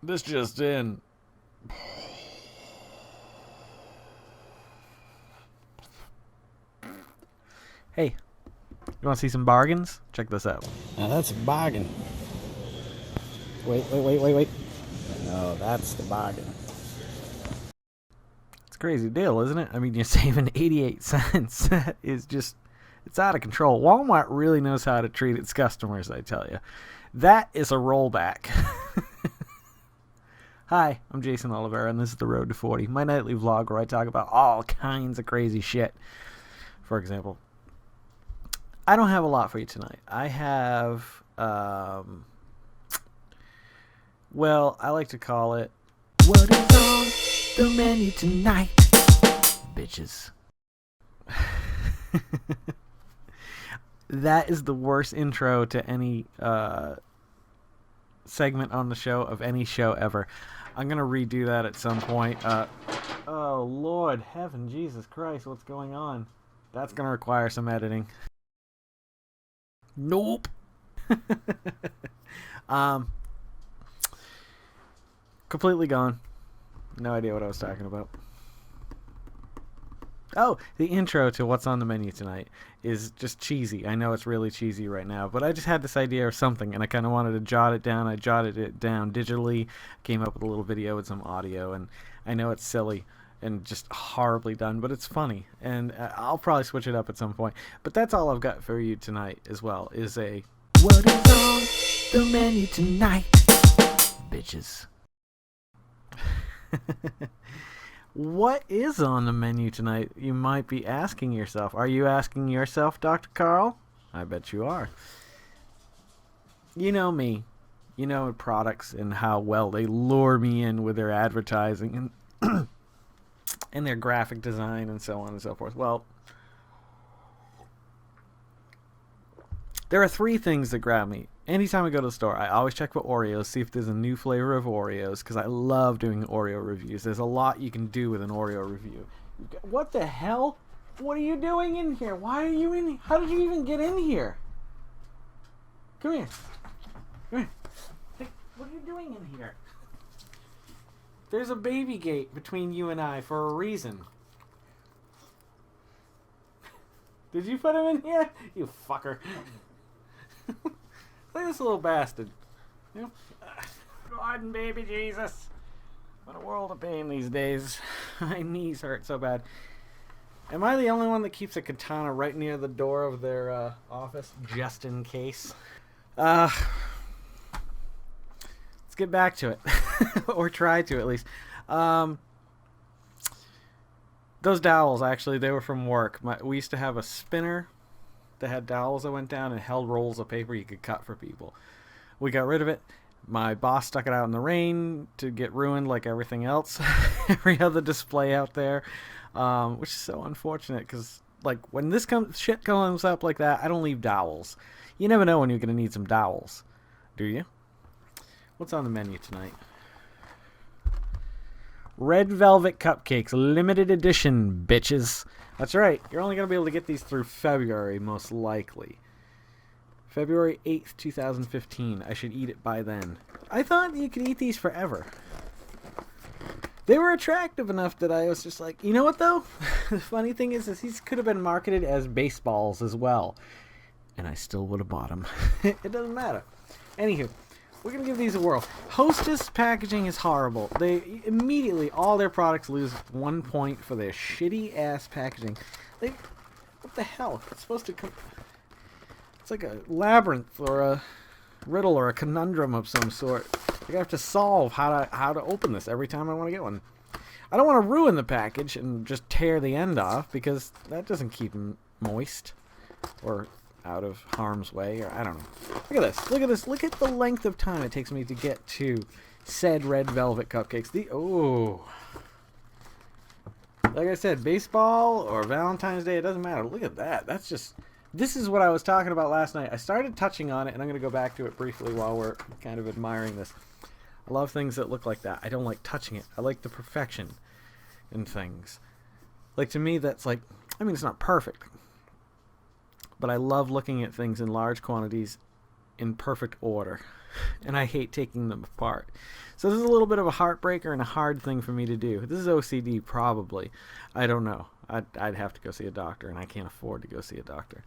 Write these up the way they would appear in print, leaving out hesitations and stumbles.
This just in. Hey, you want to see some bargains? Check this out. Now that's a bargain. Wait. No, that's the bargain. It's a crazy deal, isn't it? I mean, you're saving 88 cents. That is just, it's out of control. Walmart really knows how to treat its customers, I tell you. That is a rollback. Hi, I'm Jason Oliveira, and this is The Road to 40, my nightly vlog where I talk about all kinds of crazy shit. For example, I don't have a lot for you tonight. I have, well, I like to call it, what is on the menu tonight, bitches. That is the worst intro to any segment on the show of any show ever. I'm going to redo that at some point. Oh, Lord, heaven, Jesus Christ, what's going on? That's going to require some editing. Nope. Completely gone. No idea what I was talking about. Oh, the intro to what's on the menu tonight is just cheesy. I know it's really cheesy right now, but I just had this idea of something, and I kind of wanted to jot it down. I jotted it down digitally, came up with a little video with some audio, and I know it's silly and just horribly done, but it's funny, and I'll probably switch it up at some point. But that's all I've got for you tonight as well, is a what is on the menu tonight, bitches. What is on the menu tonight, you might be asking yourself. Are you asking yourself, Dr. Carl? I bet you are. You know me. You know products and how well they lure me in with their advertising and and their graphic design and so on and so forth. Well, there are three things that grab me. Anytime I go to the store, I always check for Oreos, see if there's a new flavor of Oreos, because I love doing Oreo reviews. There's a lot you can do with an Oreo review. What the hell? What are you doing in here? Why are you in here? How did you even get in here? Come here. Come here. Hey, what are you doing in here? There's a baby gate between you and I for a reason. Did you put him in here? You fucker. Look at this little bastard. You know? God, baby Jesus. What a world of pain these days. My knees hurt so bad. Am I the only one that keeps a katana right near the door of their office, just in case? Let's get back to it. Or try to, at least. Those dowels, actually, they were from work. We used to have a spinner that had dowels that went down and held rolls of paper you could cut for people. We got rid of it. My boss stuck it out in the rain to get ruined like everything else. Every other display out there. Which is so unfortunate because, like, when this shit comes up like that, I don't leave dowels. You never know when you're going to need some dowels. Do you? What's on the menu tonight? Red Velvet Cupcakes, limited edition, bitches. That's right. You're only going to be able to get these through February, most likely. February 8th, 2015. I should eat it by then. I thought you could eat these forever. They were attractive enough that I was just like, you know what, though? The funny thing is these could have been marketed as baseballs as well. And I still would have bought them. It doesn't matter. Anywho. We're going to give these a whirl. Hostess packaging is horrible. They immediately, all their products lose 1 point for their shitty-ass packaging. What the hell? It's supposed to come... It's like a labyrinth or a riddle or a conundrum of some sort. I have to solve how to open this every time I want to get one. I don't want to ruin the package and just tear the end off because that doesn't keep them moist or out of harm's way, or I don't know. Look at this. Look at this. Look at the length of time it takes me to get to said Red Velvet Cupcakes. Like I said, baseball or Valentine's Day, it doesn't matter. Look at that. That's just... This is what I was talking about last night. I started touching on it, and I'm going to go back to it briefly while we're kind of admiring this. I love things that look like that. I don't like touching it. I like the perfection in things. Like, to me, that's like... I mean, it's not perfect. But I love looking at things in large quantities in perfect order. and I hate taking them apart. So this is a little bit of a heartbreaker and a hard thing for me to do. This is OCD, probably. I don't know. I'd have to go see a doctor, and I can't afford to go see a doctor.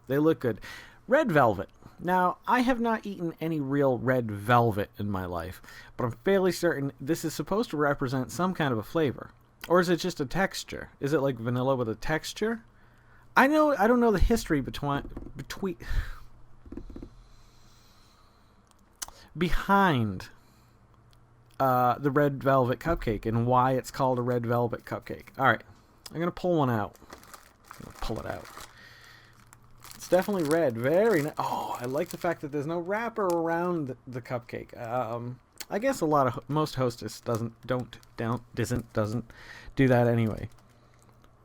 They look good. Red velvet. Now, I have not eaten any real red velvet in my life, but I'm fairly certain this is supposed to represent some kind of a flavor. Or is it just a texture? Is it like vanilla with a texture? I don't know the history behind the red velvet cupcake and why it's called a red velvet cupcake. All right, I'm gonna pull one out. I'm gonna pull it out. It's definitely red. Very nice. Oh, I like the fact that there's no wrapper around the cupcake. I guess most hostess doesn't do that anyway.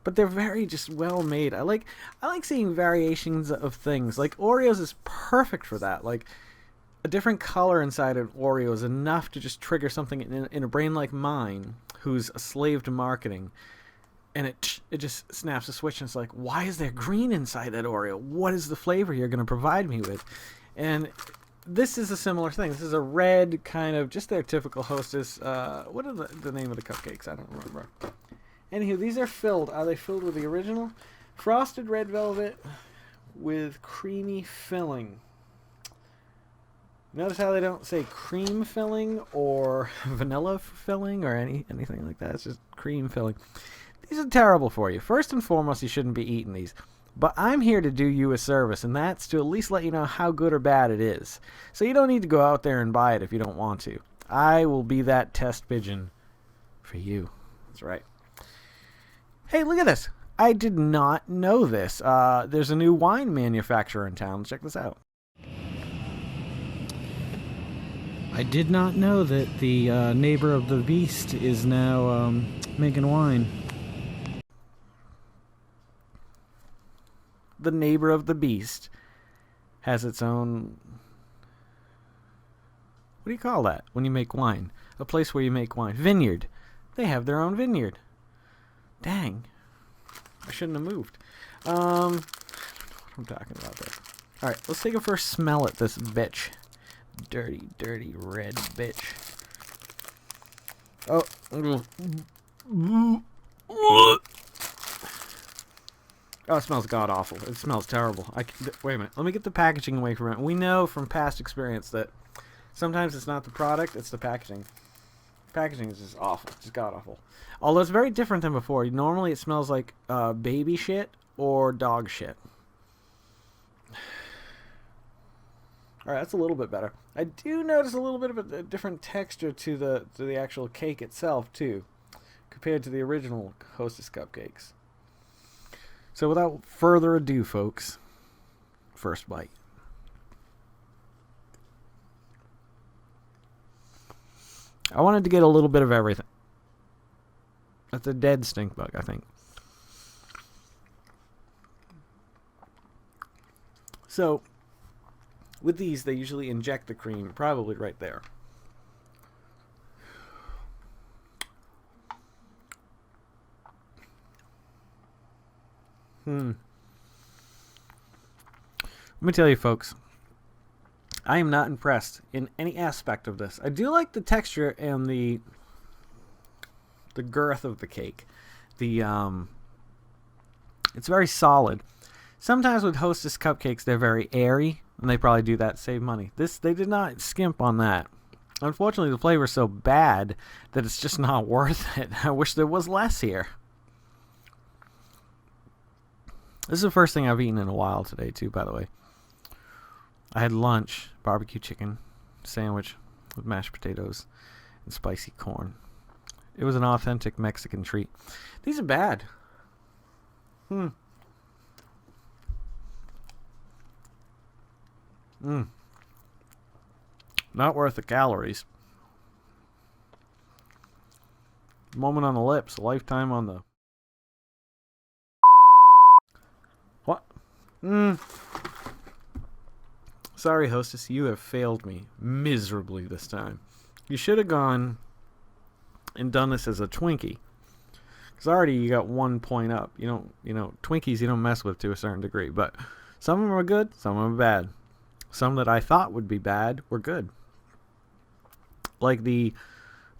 But they're very just well made. I like seeing variations of things. Like Oreos is perfect for that. Like a different color inside an Oreo is enough to just trigger something in a brain like mine, who's a slave to marketing. And it just snaps a switch, and it's like, why is there green inside that Oreo? What is the flavor you're going to provide me with? And this is a similar thing. This is a red kind of, just their typical Hostess. What are the name of the cupcakes? I don't remember. Anywho, these are filled. Are they filled with the original? Frosted red velvet with creamy filling. Notice how they don't say cream filling or vanilla filling or anything like that. It's just cream filling. These are terrible for you. First and foremost, you shouldn't be eating these. But I'm here to do you a service, and that's to at least let you know how good or bad it is. So you don't need to go out there and buy it if you don't want to. I will be that test pigeon for you. That's right. Hey, look at this. I did not know this. There's a new wine manufacturer in town. Check this out. I did not know that the neighbor of the beast is now making wine. The neighbor of the beast has its own... What do you call that when you make wine? A place where you make wine. Vineyard. They have their own vineyard. Dang. I shouldn't have moved. I don't know what I'm talking about there. Alright, let's take a first smell at this bitch. Dirty, dirty red bitch. Oh. Oh, it smells god-awful. It smells terrible. Wait a minute. Let me get the packaging away from it. We know from past experience that sometimes it's not the product, it's the packaging. Packaging is just awful. Just god-awful. Although it's very different than before. Normally it smells like baby shit or dog shit. Alright, that's a little bit better. I do notice a little bit of a different texture to the actual cake itself, too, compared to the original Hostess cupcakes. So without further ado, folks, first bite. I wanted to get a little bit of everything. That's a dead stink bug, I think. So, with these, they usually inject the cream, probably right there. Let me tell you, folks, I am not impressed in any aspect of this. I do like the texture and the girth of the cake. It's very solid. Sometimes with Hostess cupcakes, they're very airy, and they probably do that to save money. They did not skimp on that. Unfortunately, the flavor's so bad that it's just not worth it. I wish there was less here. This is the first thing I've eaten in a while today, too, by the way. I had lunch, barbecue chicken sandwich with mashed potatoes and spicy corn. It was an authentic Mexican treat. These are bad. Not worth the calories. Moment on the lips, a lifetime on the... What? Sorry, Hostess, you have failed me miserably this time. You should have gone and done this as a Twinkie. Because already you got 1 point up. Twinkies you don't mess with to a certain degree. But some of them are good, some of them are bad. Some that I thought would be bad were good. Like the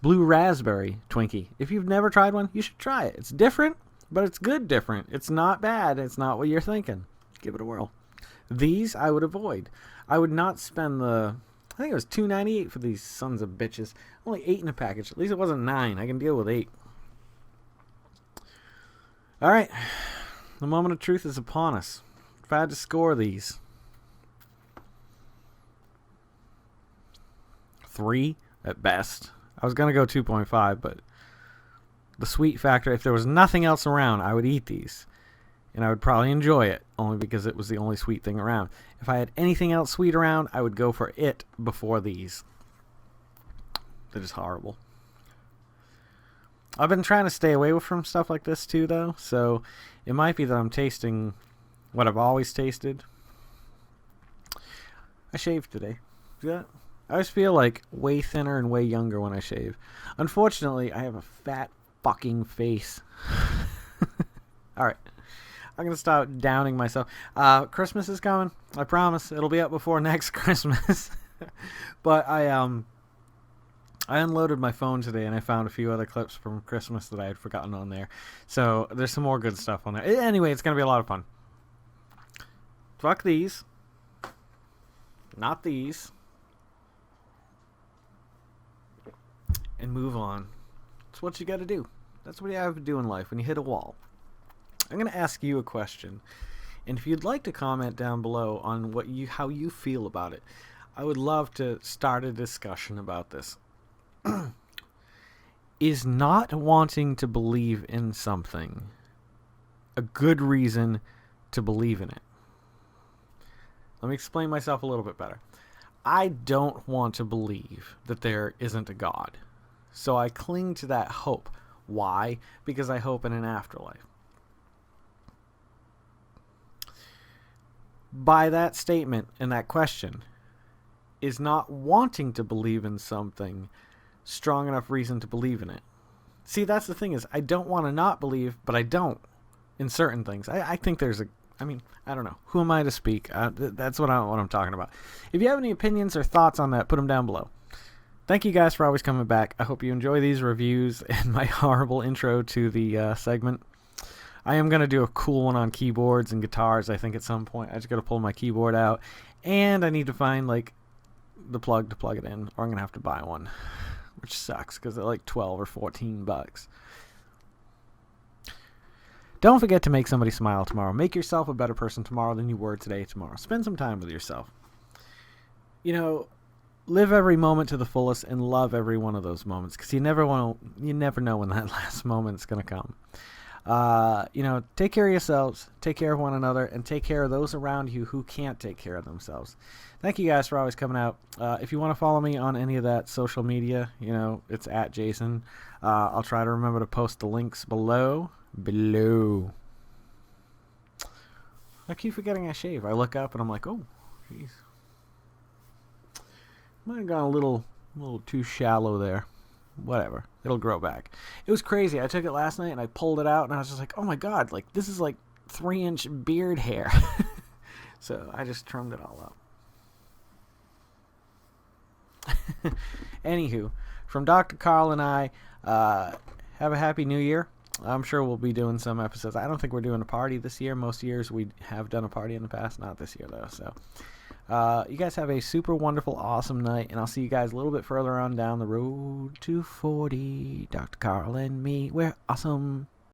blue raspberry Twinkie. If you've never tried one, you should try it. It's different, but it's good different. It's not bad. It's not what you're thinking. Give it a whirl. These I would avoid. I would not spend I think it was $2.98 for these sons of bitches. Only 8 in a package. At least it wasn't 9. I can deal with 8. All right. The moment of truth is upon us. If I had to score these, 3 at best. I was going to go 2.5, but the sweet factor, if there was nothing else around, I would eat these. And I would probably enjoy it, only because it was the only sweet thing around. If I had anything else sweet around, I would go for it before these. They're just horrible. I've been trying to stay away from stuff like this too, though, so it might be that I'm tasting what I've always tasted. I shaved today. See that? I always feel like way thinner and way younger when I shave. Unfortunately, I have a fat fucking face. Alright. I'm going to stop downing myself. Christmas is coming. I promise. It'll be up before next Christmas. But I unloaded my phone today and I found a few other clips from Christmas that I had forgotten on there. So there's some more good stuff on there. Anyway, it's going to be a lot of fun. Fuck these. Not these. And move on. That's what you got to do. That's what you have to do in life when you hit a wall. I'm going to ask you a question. And if you'd like to comment down below on how you feel about it, I would love to start a discussion about this. Is not wanting to believe in something a good reason to believe in it? Let me explain myself a little bit better. I don't want to believe that there isn't a God. So I cling to that hope. Why? Because I hope in an afterlife. By that statement and that question, is not wanting to believe in something strong enough reason to believe in it? See, that's the thing, is I don't want to not believe, but I don't in certain things. I think there's I don't know. Who am I to speak? That's what I'm talking about. If you have any opinions or thoughts on that, put them down below. Thank you guys for always coming back. I hope you enjoy these reviews and my horrible intro to the segment. I am going to do a cool one on keyboards and guitars, I think, at some point. I just got to pull my keyboard out, and I need to find, like, the plug to plug it in, or I'm going to have to buy one, which sucks, because they're like 12 or 14 bucks. Don't forget to make somebody smile tomorrow. Make yourself a better person tomorrow than you were tomorrow. Spend some time with yourself. You know, live every moment to the fullest and love every one of those moments, because you never know when that last moment's going to come. Take care of yourselves, take care of one another, and take care of those around you who can't take care of themselves. Thank you guys for always coming out. If you want to follow me on any of that social media, it's at Jason. I'll try to remember to post the links below. I keep forgetting I shave. I look up and I'm like, oh, jeez. Might have gone a little too shallow there. Whatever. It'll grow back. It was crazy. I took it last night and I pulled it out and I was just like, oh my god, like this is like 3-inch beard hair. So I just trimmed it all up. Anywho, from Dr. Carl and I, have a happy new year. I'm sure we'll be doing some episodes. I don't think we're doing a party this year. Most years we have done a party in the past. Not this year though. So you guys have a super wonderful, awesome night, and I'll see you guys a little bit further on down the road to 40. Dr. Carl and me, we're awesome.